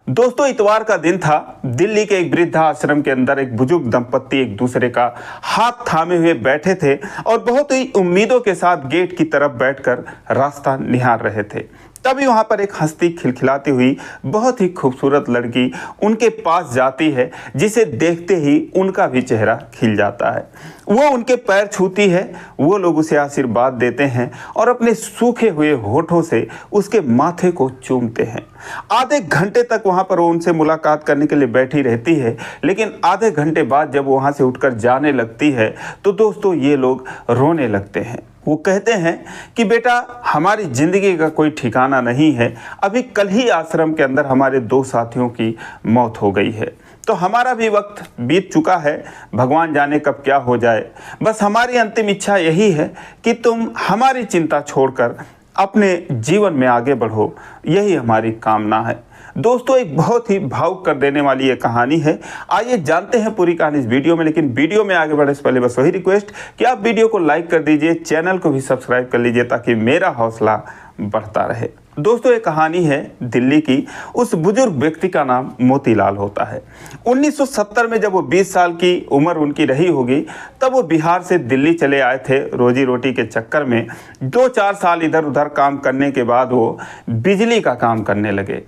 दोस्तों, इतवार का दिन था। दिल्ली के एक वृद्धाश्रम के अंदर एक बुजुर्ग दंपत्ति एक दूसरे का हाथ थामे हुए बैठे थे और बहुत ही उम्मीदों के साथ गेट की तरफ बैठकर रास्ता निहार रहे थे। तभी वहां पर एक हंसती खिलखिलाती हुई बहुत ही खूबसूरत लड़की उनके पास जाती है, जिसे देखते ही उनका भी चेहरा खिल जाता है। वो उनके पैर छूती है, वो लोग उसे आशीर्वाद देते हैं और अपने सूखे हुए होठों से उसके माथे को चूमते हैं। आधे घंटे तक वहां पर वो उनसे मुलाकात करने के लिए बैठी रहती है, लेकिन आधे घंटे बाद जब वहां से उठकर जाने लगती है तो दोस्तों ये लोग रोने लगते हैं। वो कहते हैं कि बेटा, हमारी ज़िंदगी का कोई ठिकाना नहीं है। अभी कल ही आश्रम के अंदर हमारे 2 साथियों की मौत हो गई है, तो हमारा भी वक्त बीत चुका है। भगवान जाने कब क्या हो जाए। बस हमारी अंतिम इच्छा यही है कि तुम हमारी चिंता छोड़कर अपने जीवन में आगे बढ़ो, यही हमारी कामना है। दोस्तों, एक बहुत ही भावुक कर देने वाली ये कहानी है। आइए जानते हैं पूरी कहानी इस वीडियो में, लेकिन वीडियो में आगे बढ़ने से पहले बस वही रिक्वेस्ट कि आप वीडियो को लाइक कर दीजिए, चैनल को भी सब्सक्राइब कर लीजिए ताकि मेरा हौसला बढ़ता रहे। दोस्तों, ये कहानी है दिल्ली की। उस बुजुर्ग व्यक्ति का नाम मोतीलाल होता है। 1970 में जब वो 20 साल की उम्र उनकी रही होगी, तब वो बिहार से दिल्ली चले आए थे रोजी रोटी के चक्कर में। 2-4 साल इधर उधर काम करने के बाद वो बिजली का काम करने लगे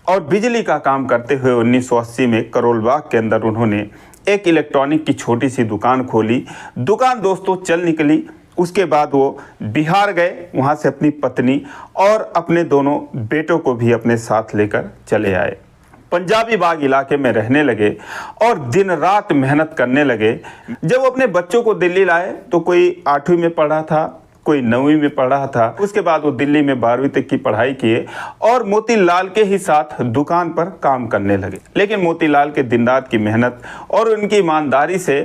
और बिजली का काम करते हुए 1980 में करोल बाग के अंदर उन्होंने एक इलेक्ट्रॉनिक की छोटी सी दुकान खोली। दुकान दोस्तों चल निकली। उसके बाद वो बिहार गए, वहाँ से अपनी पत्नी और अपने दोनों बेटों को भी अपने साथ लेकर चले आए। पंजाबी बाग इलाके में रहने लगे और दिन रात मेहनत करने लगे। जब वो अपने बच्चों को दिल्ली लाए तो कोई 8वीं में पढ़ा था, कोई 9वीं में पढ़ रहा था। उसके बाद वो दिल्ली में 12वीं तक की पढ़ाई किए और मोतीलाल के ही साथ दुकान पर काम करने लगे। लेकिन मोतीलाल के दिन रात की मेहनत और उनकी ईमानदारी से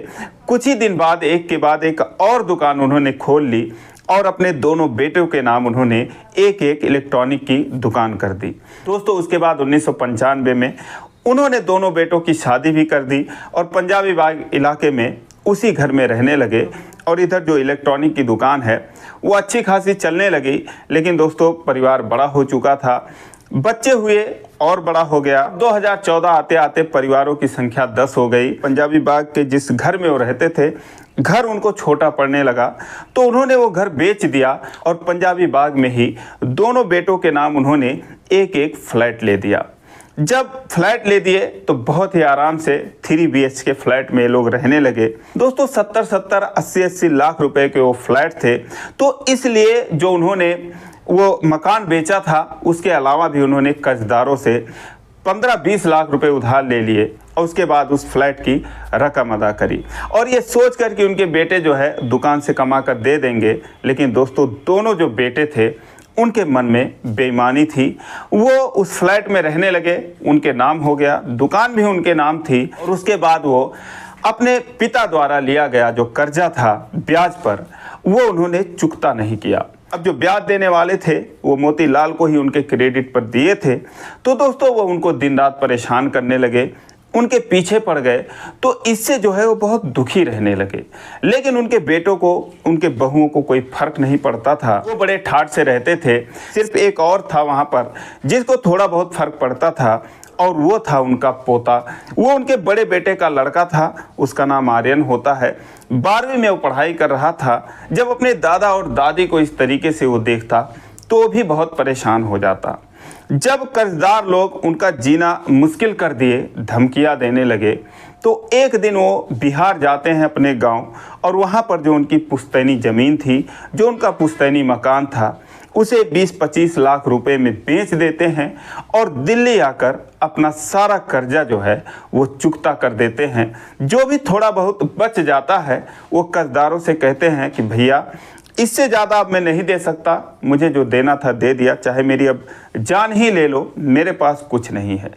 कुछ ही दिन बाद एक के बाद एक और दुकान उन्होंने खोल ली और अपने दोनों बेटों के नाम उन्होंने एक एक इलेक्ट्रॉनिक की दुकान कर दी। दोस्तों, उसके बाद 1995 में उन्होंने दोनों बेटों की शादी भी कर दी और पंजाबी बाग इलाके में उसी घर में रहने लगे। और इधर जो इलेक्ट्रॉनिक की दुकान है वो अच्छी खासी चलने लगी। लेकिन दोस्तों, परिवार बड़ा हो चुका था, बच्चे हुए और बड़ा हो गया। 2014 आते आते परिवारों की संख्या 10 हो गई। पंजाबी बाग के जिस घर में वो रहते थे, घर उनको छोटा पड़ने लगा, तो उन्होंने वो घर बेच दिया और पंजाबी बाग में ही दोनों बेटों के नाम उन्होंने एक एक फ्लैट ले दिया। जब फ्लैट ले दिए तो बहुत ही आराम से 3 BHK फ्लैट में लोग रहने लगे। दोस्तों, 70-70, 80-80 लाख रुपए के वो फ्लैट थे, तो इसलिए जो उन्होंने वो मकान बेचा था उसके अलावा भी उन्होंने कर्जदारों से 15-20 लाख रुपए उधार ले लिए और उसके बाद उस फ्लैट की रकम अदा करी और ये सोच कर कि उनके बेटे जो है दुकान से कमा कर दे देंगे। लेकिन दोस्तों, दोनों जो बेटे थे उनके मन में बेईमानी थी। वो उस फ्लैट में रहने लगे, उनके नाम हो गया, दुकान भी उनके नाम थी और उसके बाद वो अपने पिता द्वारा लिया गया जो कर्जा था ब्याज पर, वो उन्होंने चुकता नहीं किया। अब जो ब्याज देने वाले थे वो मोतीलाल को ही उनके क्रेडिट पर दिए थे, तो दोस्तों वो उनको दिन रात परेशान करने लगे, उनके पीछे पड़ गए। तो इससे जो है वो बहुत दुखी रहने लगे। लेकिन उनके बेटों को, उनके बहुओं को कोई फर्क नहीं पड़ता था। वो बड़े ठाठ से रहते थे। सिर्फ एक और था वहाँ पर जिसको थोड़ा बहुत फर्क पड़ता था और वो था उनका पोता। वो उनके बड़े बेटे का लड़का था, उसका नाम आर्यन होता है। 12वीं में वो पढ़ाई कर रहा था। जब अपने दादा और दादी को इस तरीके से वो देखता तो भी बहुत परेशान हो जाता। जब कर्जदार लोग उनका जीना मुश्किल कर दिए, धमकियां देने लगे, तो एक दिन वो बिहार जाते हैं अपने गांव और वहां पर जो उनकी पुश्तैनी ज़मीन थी, जो उनका पुश्तैनी मकान था, उसे 20-25 लाख रुपए में बेच देते हैं और दिल्ली आकर अपना सारा कर्जा जो है वो चुकता कर देते हैं। जो भी थोड़ा बहुत बच जाता है वो कर्जदारों से कहते हैं कि भैया, इससे ज़्यादा अब मैं नहीं दे सकता, मुझे जो देना था दे दिया, चाहे मेरी अब जान ही ले लो, मेरे पास कुछ नहीं है।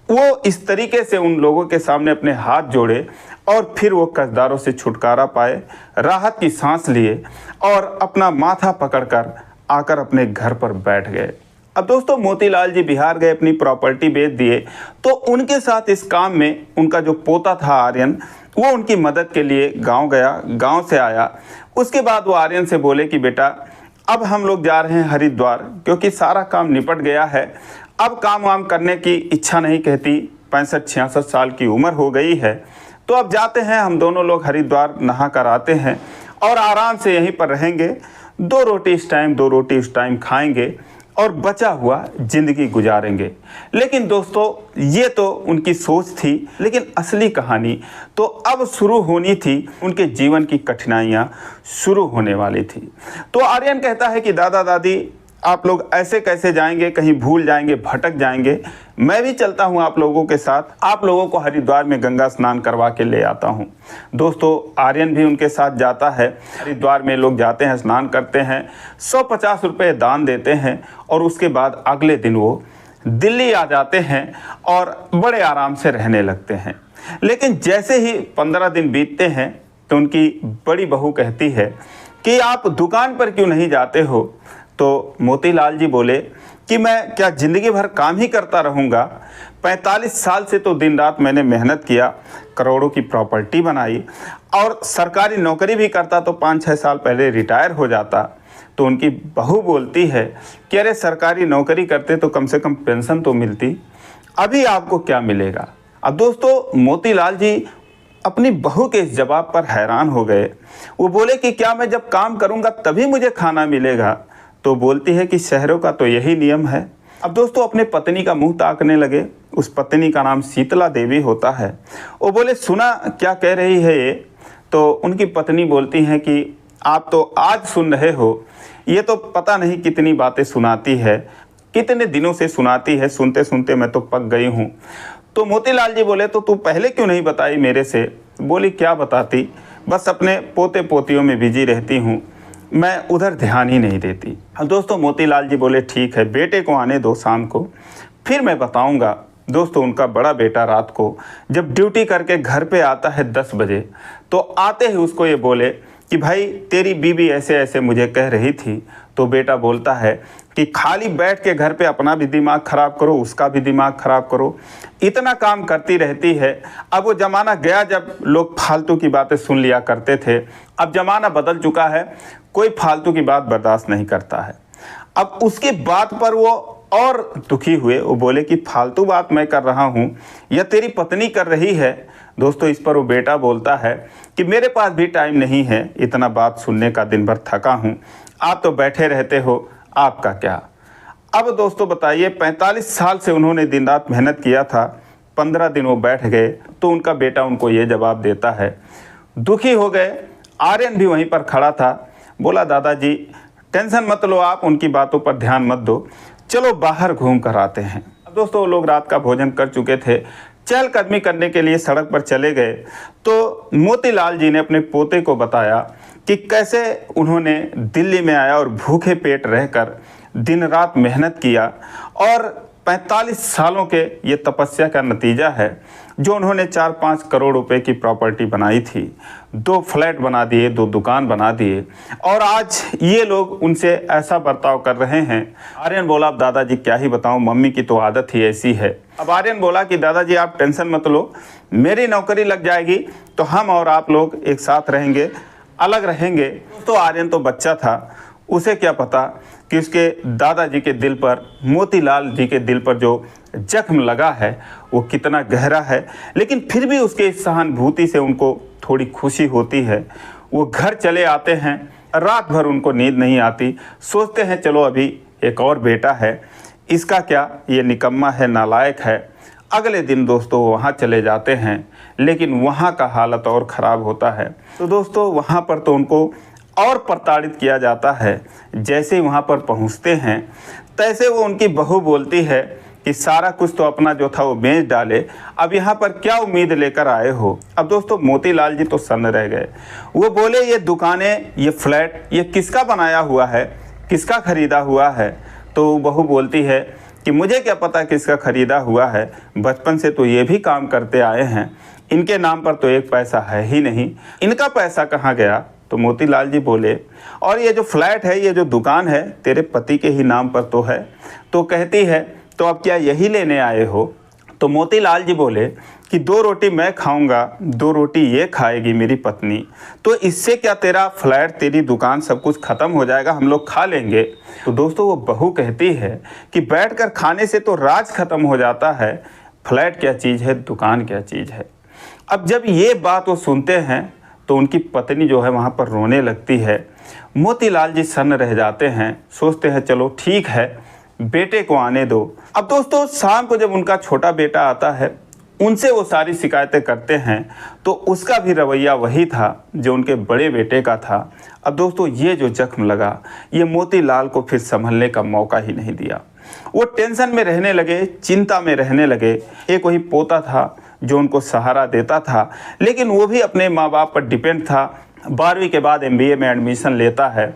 वो इस तरीके से उन लोगों के सामने अपने हाथ जोड़े और फिर वो कर्जदारों से छुटकारा पाए, राहत की सांस लिए और अपना माथा पकड़कर आकर अपने घर पर बैठ गए। अब दोस्तों, मोतीलाल जी बिहार गए, अपनी प्रॉपर्टी बेच दिए, तो उनके साथ इस काम में उनका जो पोता था आर्यन, वो उनकी मदद के लिए गांव गया। गांव से आया, उसके बाद वो आर्यन से बोले कि बेटा, अब हम लोग जा रहे हैं हरिद्वार, क्योंकि सारा काम निपट गया है अब काम वाम करने की इच्छा नहीं कहती, 65-66 साल की उम्र हो गई है। तो अब जाते हैं हम दोनों लोग हरिद्वार, नहा कर आते हैं और आराम से यहीं पर रहेंगे, 2 रोटी इस टाइम 2 रोटी उस टाइम खाएंगे और बचा हुआ ज़िंदगी गुजारेंगे। लेकिन दोस्तों ये तो उनकी सोच थी, लेकिन असली कहानी तो अब शुरू होनी थी। उनके जीवन की कठिनाइयाँ शुरू होने वाली थी। तो आर्यन कहता है कि दादा दादी आप लोग ऐसे कैसे जाएंगे, कहीं भूल जाएंगे, भटक जाएंगे, मैं भी चलता हूं आप लोगों के साथ, आप लोगों को हरिद्वार में गंगा स्नान करवा के ले आता हूं। दोस्तों आर्यन भी उनके साथ जाता है। हरिद्वार में लोग जाते हैं, स्नान करते हैं, 150 रुपये दान देते हैं और उसके बाद अगले दिन वो दिल्ली आ जाते हैं और बड़े आराम से रहने लगते हैं। लेकिन जैसे ही 15 दिन बीतते हैं तो उनकी बड़ी बहू कहती है कि आप दुकान पर क्यों नहीं जाते हो। तो मोतीलाल जी बोले कि मैं क्या ज़िंदगी भर काम ही करता रहूँगा, 45 साल से तो दिन रात मैंने मेहनत किया, करोड़ों की प्रॉपर्टी बनाई और सरकारी नौकरी भी करता तो 5-6 साल पहले रिटायर हो जाता। तो उनकी बहू बोलती है कि अरे सरकारी नौकरी करते तो कम से कम पेंशन तो मिलती, अभी आपको क्या मिलेगा। अब दोस्तों मोतीलाल जी अपनी बहू के इस जवाब पर हैरान हो गए। वो बोले कि क्या मैं जब काम करूँगा तभी मुझे खाना मिलेगा। तो बोलती है कि शहरों का तो यही नियम है। अब दोस्तों अपने पत्नी का मुंह ताकने लगे। उस पत्नी का नाम शीतला देवी होता है। वो बोले सुना क्या कह रही है ये। तो उनकी पत्नी बोलती हैं कि आप तो आज सुन रहे हो, ये तो पता नहीं कितनी बातें सुनाती है, कितने दिनों से सुनाती है, सुनते सुनते मैं तो पक गई हूँ। तो मोतीलाल जी बोले तो तू पहले क्यों नहीं बताई मेरे से। बोली क्या बताती, बस अपने पोते पोतियों में बिजी रहती हूँ, मैं उधर ध्यान ही नहीं देती। अब दोस्तों मोतीलाल जी बोले ठीक है, बेटे को आने दो शाम को, फिर मैं बताऊंगा। दोस्तों उनका बड़ा बेटा रात को जब ड्यूटी करके घर पे आता है 10 बजे, तो आते ही उसको ये बोले कि भाई तेरी बीवी ऐसे ऐसे मुझे कह रही थी। तो बेटा बोलता है कि खाली बैठ के घर पे अपना भी दिमाग ख़राब करो, उसका भी दिमाग ख़राब करो, इतना काम करती रहती है। अब वो ज़माना गया जब लोग फालतू की बातें सुन लिया करते थे, अब ज़माना बदल चुका है, कोई फालतू की बात बर्दाश्त नहीं करता है। अब उसकी बात पर वो और दुखी हुए। वो बोले कि फालतू बात मैं कर रहा हूँ या तेरी पत्नी कर रही है। दोस्तों इस पर वो बेटा बोलता है कि मेरे पास भी टाइम नहीं है इतना बात सुनने का, दिन भर थका हूँ, आप तो बैठे रहते हो, आपका क्या। अब दोस्तों बताइए 45 साल से उन्होंने दिन रात मेहनत किया था, 15 दिन वो बैठ गए तो उनका बेटा उनको ये जवाब देता है। दुखी हो गए। आर्यन भी वहीं पर खड़ा था। बोला दादाजी टेंशन मत लो, आप उनकी बातों पर ध्यान मत दो, चलो बाहर घूम कर आते हैं। अब दोस्तों लोग रात का भोजन कर चुके थे, चहलकदमी करने के लिए सड़क पर चले गए। तो मोतीलाल जी ने अपने पोते को बताया कि कैसे उन्होंने दिल्ली में आया और भूखे पेट रहकर दिन रात मेहनत किया और 45 सालों के ये तपस्या का नतीजा है जो उन्होंने 4-5 करोड़ रुपए की प्रॉपर्टी बनाई थी, 2 फ्लैट बना दिए, 2 दुकान बना दिए और आज ये लोग उनसे ऐसा बर्ताव कर रहे हैं। आर्यन बोला अब दादाजी क्या ही बताऊं, मम्मी की तो आदत ही ऐसी है। अब आर्यन बोला कि दादाजी आप टेंशन मत लो, मेरी नौकरी लग जाएगी तो हम और आप लोग एक साथ रहेंगे, अलग रहेंगे। तो आर्यन तो बच्चा था, उसे क्या पता कि उसके दादाजी के दिल पर, मोतीलाल जी के दिल पर जो जख्म लगा है वो कितना गहरा है। लेकिन फिर भी उसके इस सहानुभूति से उनको थोड़ी खुशी होती है। वो घर चले आते हैं, रात भर उनको नींद नहीं आती, सोचते हैं चलो अभी एक और बेटा है, इसका क्या, ये निकम्मा है, नालायक है। अगले दिन दोस्तों वहाँ चले जाते हैं, लेकिन वहाँ का हालत और ख़राब होता है। तो दोस्तों वहाँ पर तो उनको और प्रताड़ित किया जाता है। जैसे ही वहाँ पर पहुँचते हैं तैसे वो उनकी बहू बोलती है कि सारा कुछ तो अपना जो था वो बेच डाले, अब यहाँ पर क्या उम्मीद लेकर आए हो। अब दोस्तों मोतीलाल जी तो सन्न रह गए। वो बोले ये दुकानें, ये फ्लैट, ये किसका बनाया हुआ है, किसका ख़रीदा हुआ है। तो बहू बोलती है कि मुझे क्या पता किसका ख़रीदा हुआ है, बचपन से तो ये भी काम करते आए हैं, इनके नाम पर तो एक पैसा है ही नहीं, इनका पैसा कहाँ गया। तो मोतीलाल जी बोले और ये जो फ्लैट है, ये जो दुकान है, तेरे पति के ही नाम पर तो है। तो कहती है तो अब क्या यही लेने आए हो। तो मोतीलाल जी बोले कि 2 रोटी मैं खाऊंगा, 2 रोटी ये खाएगी मेरी पत्नी, तो इससे क्या तेरा फ्लैट, तेरी दुकान सब कुछ ख़त्म हो जाएगा, हम लोग खा लेंगे। तो दोस्तों वो बहू कहती है कि बैठकर खाने से तो राज ख़त्म हो जाता है, फ्लैट क्या चीज़ है, दुकान क्या चीज़ है। अब जब ये बात वो सुनते हैं तो उनकी पत्नी जो है वहाँ पर रोने लगती है। मोतीलाल जी सन्न रह जाते हैं, सोचते हैं चलो ठीक है, बेटे को आने दो। अब दोस्तों शाम को जब उनका छोटा बेटा आता है, उनसे वो सारी शिकायतें करते हैं, तो उसका भी रवैया वही था जो उनके बड़े बेटे का था। अब दोस्तों ये जो जख्म लगा, ये मोतीलाल को फिर संभलने का मौका ही नहीं दिया। वो टेंशन में रहने लगे, चिंता में रहने लगे। एक वही पोता था जो उनको सहारा देता था, लेकिन वो भी अपने माँ बाप पर डिपेंड था। 12वीं के बाद MBA में एडमिशन लेता है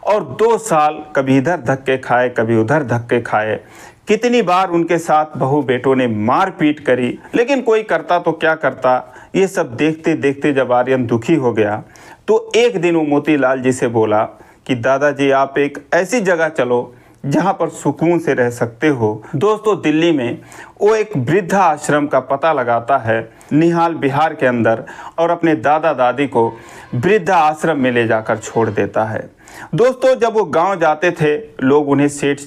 और 2 साल कभी इधर धक्के खाए, कभी उधर धक्के खाए। कितनी बार उनके साथ बहू बेटों ने मारपीट करी, लेकिन कोई करता तो क्या करता। ये सब देखते देखते जब आर्यन दुखी हो गया तो एक दिन वो मोतीलाल जी से बोला कि दादाजी आप एक ऐसी जगह चलो जहाँ पर सुकून से रह सकते हो। दोस्तों दिल्ली में वो एक वृद्धा आश्रम का पता लगाता है निहाल बिहार के अंदर, और अपने दादा दादी को वृद्धा आश्रम में ले जाकर छोड़ देता है। दोस्तों जब वो गांव जाते थे, लोग उन्हें सेठ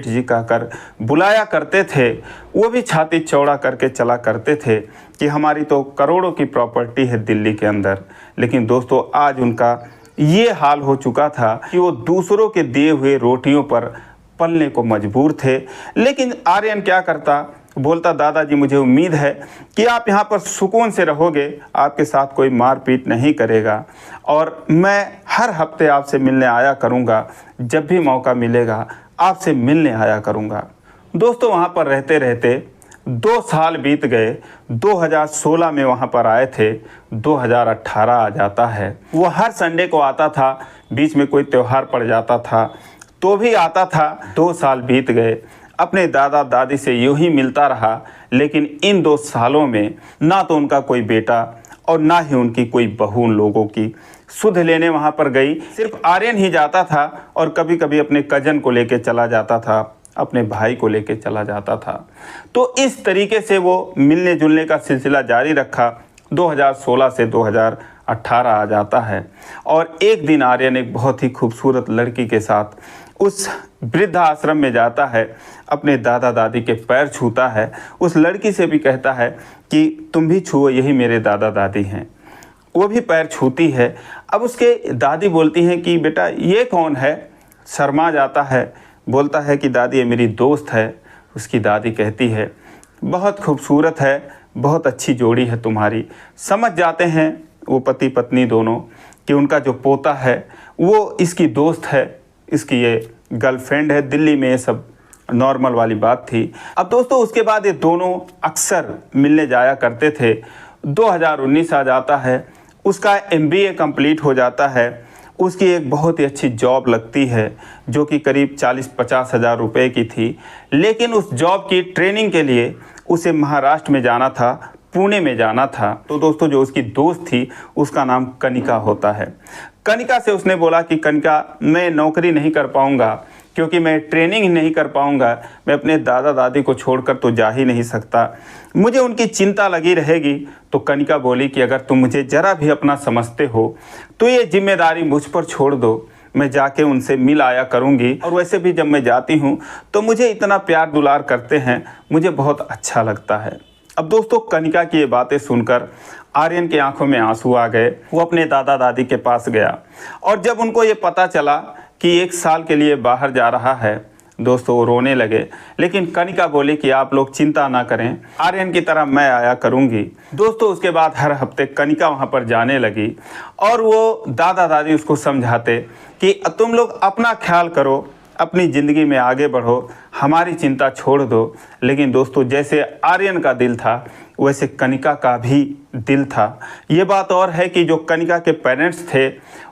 जी कहकर बुलाया करते थे। वो भी छाती चौड़ा करके चला करते थे कि हमारी तो करोड़ों की प्रॉपर्टी है दिल्ली के अंदर। लेकिन दोस्तों आज उनका ये हाल हो चुका था कि वो दूसरों के दिए हुए रोटियों पर पलने को मजबूर थे। लेकिन आर्यन क्या करता, बोलता दादाजी मुझे उम्मीद है कि आप यहाँ पर सुकून से रहोगे, आपके साथ कोई मारपीट नहीं करेगा, और मैं हर हफ्ते आपसे मिलने आया करूँगा, जब भी मौका मिलेगा आपसे मिलने आया करूँगा। दोस्तों वहाँ पर रहते रहते 2 साल बीत गए। 2016 में वहाँ पर आए थे, 2018 आ जाता है। वो हर संडे को आता था, बीच में कोई त्यौहार पड़ जाता था तो भी आता था। 2 साल बीत गए, अपने दादा दादी से यूं ही मिलता रहा। लेकिन इन 2 सालों में ना तो उनका कोई बेटा और ना ही उनकी कोई बहू उन लोगों की सुध लेने वहाँ पर गई। सिर्फ आर्यन ही जाता था और कभी कभी अपने कजन को लेके चला जाता था, अपने भाई को लेके चला जाता था। तो इस तरीके से वो मिलने जुलने का सिलसिला जारी रखा। 2016 से 2018 आ जाता है और एक दिन आर्यन एक बहुत ही खूबसूरत लड़की के साथ उस वृद्धा आश्रम में जाता है, अपने दादा दादी के पैर छूता है, उस लड़की से भी कहता है कि तुम भी छुओ, यही मेरे दादा दादी हैं। वो भी पैर छूती है। अब उसके दादी बोलती हैं कि बेटा ये कौन है, शर्मा जाता है, बोलता है कि दादी ये मेरी दोस्त है। उसकी दादी कहती है बहुत खूबसूरत है, बहुत अच्छी जोड़ी है तुम्हारी। समझ जाते हैं वो पति पत्नी दोनों कि उनका जो पोता है वो इसकी दोस्त है, इसकी ये गर्लफ्रेंड है। दिल्ली में ये सब नॉर्मल वाली बात थी। अब दोस्तों उसके बाद ये दोनों अक्सर मिलने जाया करते थे। 2019 आ जाता है, उसका MBA कंप्लीट हो जाता है। उसकी एक बहुत ही अच्छी जॉब लगती है जो कि करीब 40-50 हज़ार रुपये की थी। लेकिन उस जॉब की ट्रेनिंग के लिए उसे महाराष्ट्र में जाना था, पुणे में जाना था। तो दोस्तों जो उसकी दोस्त थी उसका नाम कनिका होता है। कनिका से उसने बोला कि कनिका मैं नौकरी नहीं कर पाऊंगा क्योंकि मैं ट्रेनिंग नहीं कर पाऊंगा, मैं अपने दादा दादी को छोड़कर तो जा ही नहीं सकता, मुझे उनकी चिंता लगी रहेगी। तो कनिका बोली कि अगर तुम मुझे ज़रा भी अपना समझते हो तो ये जिम्मेदारी मुझ पर छोड़ दो, मैं जाके उनसे मिल आया करूंगी। और वैसे भी जब मैं जाती हूँ तो मुझे इतना प्यार दुलार करते हैं, मुझे बहुत अच्छा लगता है। अब दोस्तों कनिका की ये बातें सुनकर आर्यन की आंखों में आंसू आ गए। वो अपने दादा दादी के पास गया और जब उनको ये पता चला कि 1 साल के लिए बाहर जा रहा है, दोस्तों वो रोने लगे। लेकिन कनिका बोली कि आप लोग चिंता ना करें, आर्यन की तरह मैं आया करूंगी। दोस्तों उसके बाद हर हफ्ते कनिका वहां पर जाने लगी और वो दादा दादी उसको समझाते कि तुम लोग अपना ख्याल करो, अपनी ज़िंदगी में आगे बढ़ो, हमारी चिंता छोड़ दो। लेकिन दोस्तों जैसे आर्यन का दिल था वैसे कनिका का भी दिल था। ये बात और है कि जो कनिका के पेरेंट्स थे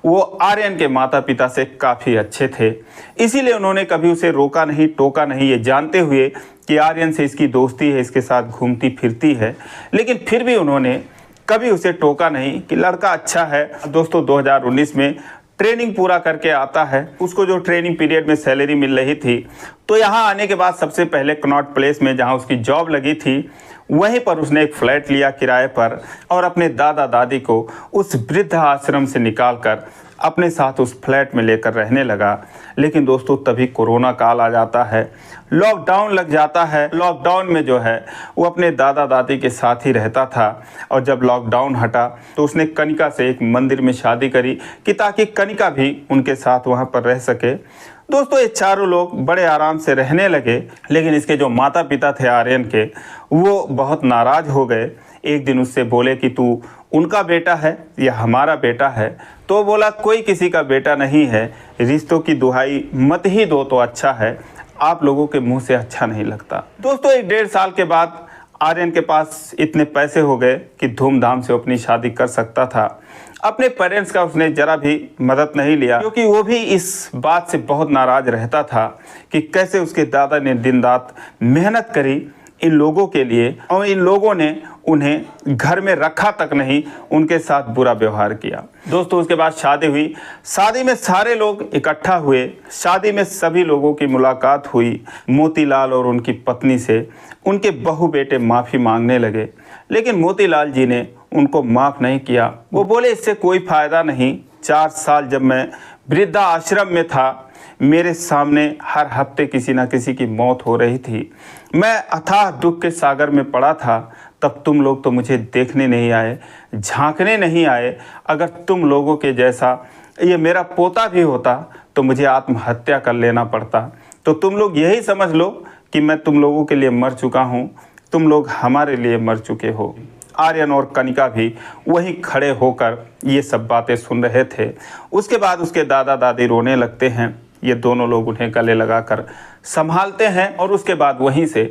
वो आर्यन के माता पिता से काफ़ी अच्छे थे, इसीलिए उन्होंने कभी उसे रोका नहीं, टोका नहीं, ये जानते हुए कि आर्यन से इसकी दोस्ती है, इसके साथ घूमती फिरती है। लेकिन फिर भी उन्होंने कभी उसे टोका नहीं कि लड़का अच्छा है। दोस्तों 2019 में ट्रेनिंग पूरा करके आता है। उसको जो ट्रेनिंग पीरियड में सैलरी मिल रही थी, तो यहाँ आने के बाद सबसे पहले कनॉट प्लेस में जहाँ उसकी जॉब लगी थी वहीं पर उसने एक फ्लैट लिया किराए पर और अपने दादा दादी को उस वृद्ध आश्रम से निकालकर अपने साथ उस फ्लैट में लेकर रहने लगा। लेकिन दोस्तों तभी कोरोना काल आ जाता है, लॉकडाउन लग जाता है। लॉकडाउन में जो है वो अपने दादा दादी के साथ ही रहता था और जब लॉकडाउन हटा तो उसने कनिका से एक मंदिर में शादी करी कि ताकि कनिका भी उनके साथ वहाँ पर रह सके। दोस्तों ये चारों लोग बड़े आराम से रहने लगे, लेकिन इसके जो माता पिता थे आर्यन के, वो बहुत नाराज़ हो गए। एक दिन उससे बोले कि तू उनका बेटा है या हमारा बेटा है? तो बोला कोई किसी का बेटा नहीं है, रिश्तों की दुहाई मत ही दो तो अच्छा है, आप लोगों के मुंह से अच्छा नहीं लगता। दोस्तों 1.5 साल के बाद आर्यन के पास इतने पैसे हो गए कि धूमधाम से अपनी शादी कर सकता था। अपने पेरेंट्स का उसने ज़रा भी मदद नहीं लिया, क्योंकि वो भी इस बात से बहुत नाराज़ रहता था कि कैसे उसके दादा ने दिन रात मेहनत करी इन लोगों के लिए और इन लोगों ने उन्हें घर में रखा तक नहीं, उनके साथ बुरा व्यवहार किया। दोस्तों उसके बाद शादी हुई। शादी में सारे लोग इकट्ठा हुए। शादी में सभी लोगों की मुलाकात हुई। मोतीलाल और उनकी पत्नी से उनके बहू बेटे माफ़ी मांगने लगे, लेकिन मोतीलाल जी ने उनको माफ़ नहीं किया। वो बोले इससे कोई फ़ायदा नहीं। 4 साल जब मैं वृद्धा आश्रम में था, मेरे सामने हर हफ्ते किसी न किसी की मौत हो रही थी। मैं अथाह दुख के सागर में पड़ा था, तब तुम लोग तो मुझे देखने नहीं आए, झांकने नहीं आए। अगर तुम लोगों के जैसा ये मेरा पोता भी होता तो मुझे आत्महत्या कर लेना पड़ता। तो तुम लोग यही समझ लो कि मैं तुम लोगों के लिए मर चुका हूँ, तुम लोग हमारे लिए मर चुके हो। आर्यन और कनिका भी वहीं खड़े होकर ये सब बातें सुन रहे थे। उसके बाद उसके दादा दादी रोने लगते हैं। ये दोनों लोग उन्हें गले लगाकर संभालते हैं और उसके बाद वहीं से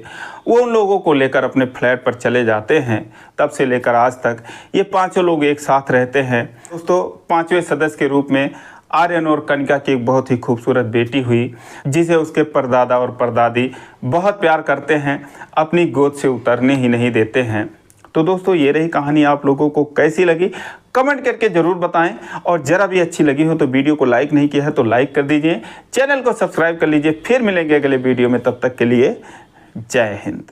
वो उन लोगों को लेकर अपने फ्लैट पर चले जाते हैं। तब से लेकर आज तक ये पांचों लोग एक साथ रहते हैं। दोस्तों 5वें सदस्य के रूप में आर्यन और कनिका की एक बहुत ही खूबसूरत बेटी हुई, जिसे उसके परदादा और परदादी बहुत प्यार करते हैं, अपनी गोद से उतरने ही नहीं देते हैं। तो दोस्तों ये रही कहानी। आप लोगों को कैसी लगी कमेंट करके ज़रूर बताएं, और ज़रा भी अच्छी लगी हो तो वीडियो को लाइक नहीं किया है तो लाइक कर दीजिए, चैनल को सब्सक्राइब कर लीजिए। फिर मिलेंगे अगले वीडियो में, तब तक के लिए जय हिंद।